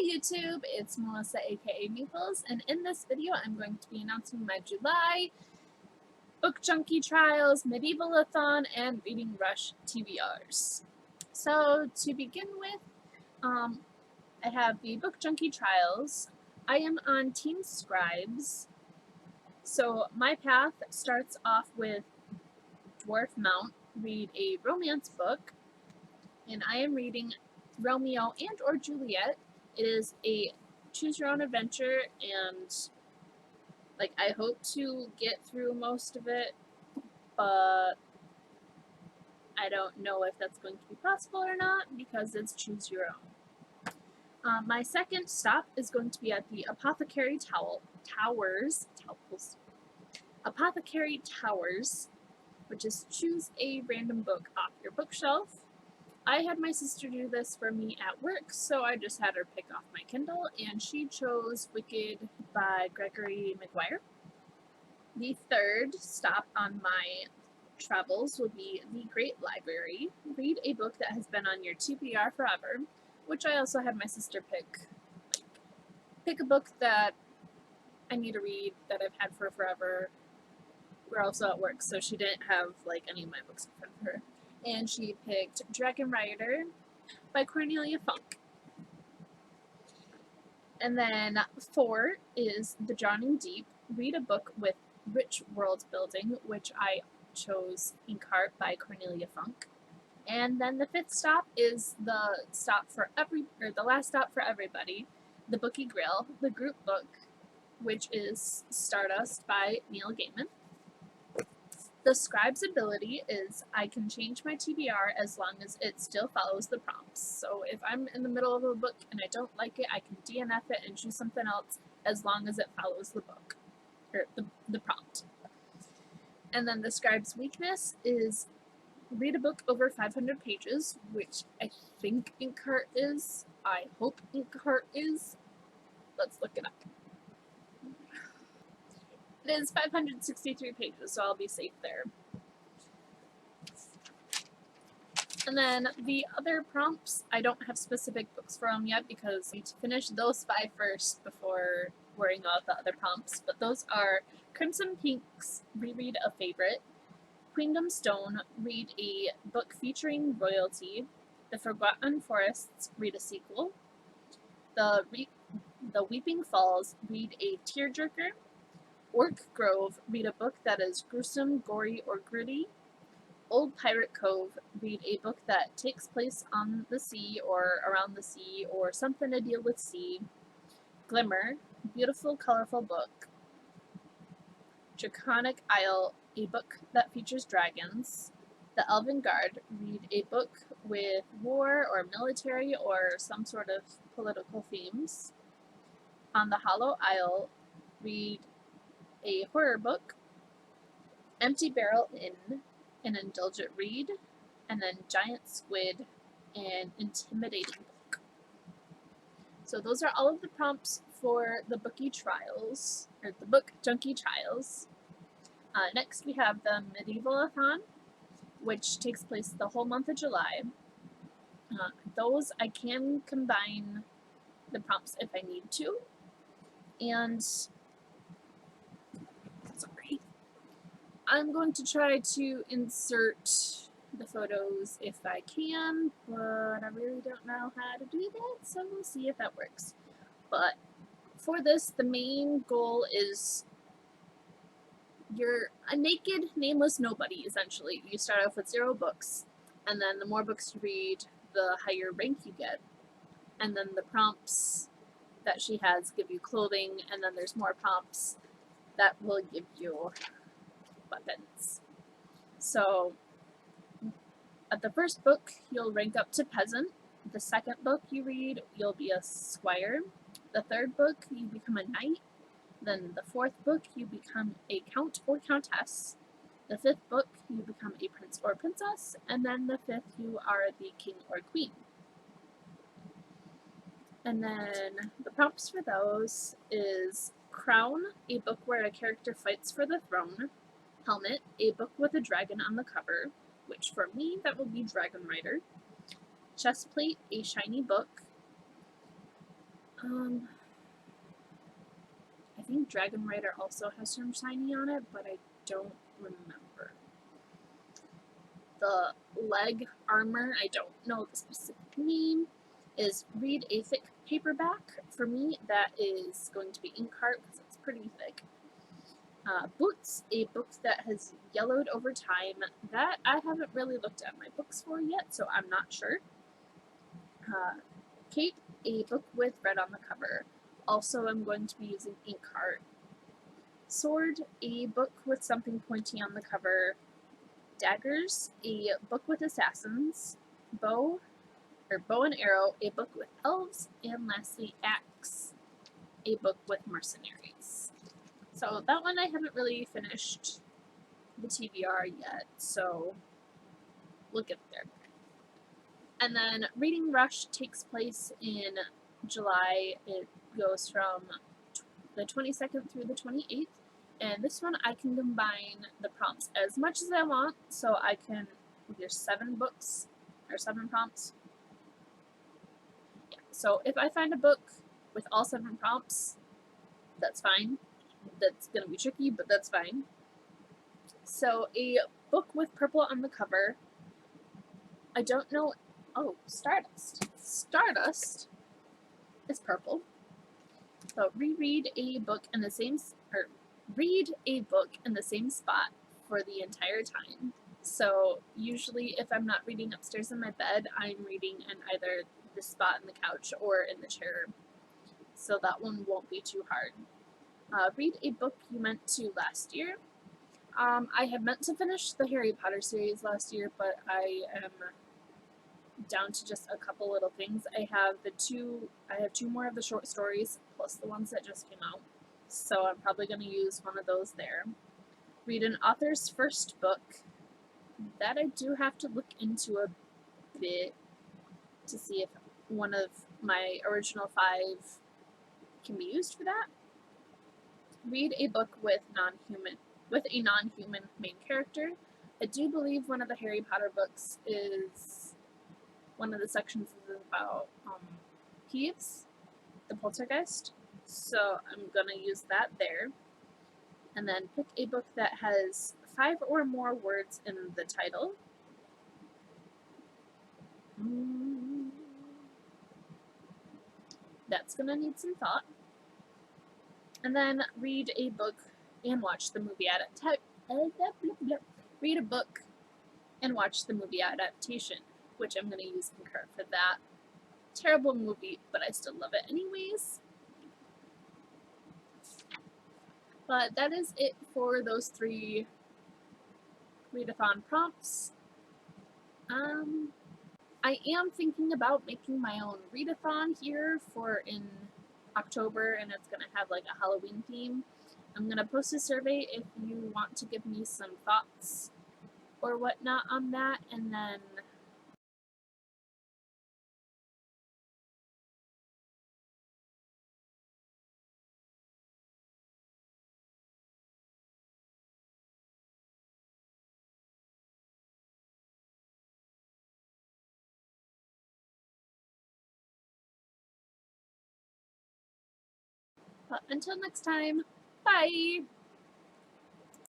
YouTube, it's Melissa aka Maples, and in this video I'm going to be announcing my July Book Junkie Trials, Mideivalathon, and Reading Rush TBRs. So to begin with, I have the Book Junkie Trials. I am on Team Scribes, so my path starts off with Dwarf Mount, read a romance book, and I am reading Romeo and or Juliet. It is a choose your own adventure, and I hope to get through most of it, but I don't know if that's going to be possible or not because it's choose your own. My second stop is going to be at the Apothecary Towers, Apothecary Towers, which is choose a random book off your bookshelf. I had my sister do this for me at work, so I just had her pick off my Kindle, and she chose Wicked by Gregory Maguire. The third stop on my travels will be the Great Library. Read a book that has been on your TBR forever, which I also had my sister pick a book that I need to read that I've had for forever. We're also at work, so she didn't have any of my books in front of her. And she picked Dragon Rider by Cornelia Funk. And then 4 is The Drowning Deep. Read a book with rich world building, which I chose Inkheart by Cornelia Funk. And then the 5th stop is the last stop for everybody, The Bookie Grail, the group book, which is Stardust by Neil Gaiman. The scribe's ability is I can change my TBR as long as it still follows the prompts. So if I'm in the middle of a book and I don't like it, I can DNF it and choose something else as long as it follows the book, or the prompt. And then the scribe's weakness is read a book over 500 pages, which I think Inkheart is. I hope Inkheart is. Let's look it up. It is 563 pages, so I'll be safe there. And then the other prompts, I don't have specific books for them yet because I need to finish those 5 first before worrying about the other prompts. But those are Crimson Pink's Reread a Favorite, Queendom Stone, read a book featuring royalty, The Forgotten Forests, read a sequel, The Weeping Falls, read a tearjerker, Orc Grove, read a book that is gruesome, gory, or gritty, Old Pirate Cove, read a book that takes place on the sea or around the sea or something to deal with sea, Glimmer, beautiful, colorful book, Draconic Isle, a book that features dragons, The Elven Guard, read a book with war or military or some sort of political themes, On the Hollow Isle, read a horror book, Empty Barrel Inn, an indulgent read, and then Giant Squid, an intimidating book. So those are all of the prompts for the Bookie Trials, or the Book Junkie Trials. Next we have the Mideivalathon, which takes place the whole month of July. Those I can combine the prompts if I need to, and I'm going to try to insert the photos if I can, but I really don't know how to do that, so we'll see if that works. But for this, the main goal is you're a naked, nameless nobody, essentially. You start off with 0 books, and then the more books you read, the higher rank you get. And then the prompts that she has give you clothing, and then there's more prompts that will give you weapons. So at the first book, you'll rank up to peasant. The second book you read, you'll be a squire. The third book, you become a knight. Then the fourth book, you become a count or countess. The fifth book, you become a prince or princess. And then the 5th, you are the king or queen. And then the prompts for those is Crown, a book where a character fights for the throne. Helmet, a book with a dragon on the cover, which for me, that will be Dragon Rider. Chestplate, a shiny book. I think Dragon Rider also has some shiny on it, but I don't remember. The leg armor, I don't know the specific name, is read a thick paperback. For me, that is going to be Inkheart because it's pretty thick. Boots, a book that has yellowed over time. That I haven't really looked at my books for yet, so I'm not sure. Cape, a book with red on the cover. Also, I'm going to be using Inkheart. Sword, a book with something pointy on the cover. Daggers, a book with assassins. Bow and arrow, a book with elves. And lastly, axe, a book with mercenaries. So that one I haven't really finished the TBR yet, so we'll get there. And then Reading Rush takes place in July. It goes from the 22nd through the 28th. And this one I can combine the prompts as much as I want, so I can, there's 7 books, or 7 prompts. Yeah, so if I find a book with all 7 prompts, that's fine. That's going to be tricky, but that's fine. So a book with purple on the cover. I don't know, oh, Stardust. Stardust is purple. So read a book in the same spot for the entire time. So usually if I'm not reading upstairs in my bed, I'm reading in either the spot in the couch or in the chair. So that one won't be too hard. Read a book you meant to last year. I had meant to finish the Harry Potter series last year, but I am down to just a couple little things. I have 2 more of the short stories, plus the ones that just came out. So I'm probably going to use one of those there. Read an author's first book. That I do have to look into a bit to see if one of my original 5 can be used for that. Read a book with a non-human main character. I do believe one of the Harry Potter books is, one of the sections is about Peeves, the poltergeist. So I'm gonna use that there. And then pick a book that has 5 or more words in the title. That's gonna need some thought. And then read a book and watch the movie read a book and watch the movie adaptation, which I'm gonna use Concur for that. Terrible movie, but I still love it anyways. But that is it for those 3 readathon prompts. I am thinking about making my own readathon here for in October, and it's gonna have like a Halloween theme. I'm gonna post a survey if you want to give me some thoughts or whatnot on that, and then until next time, bye!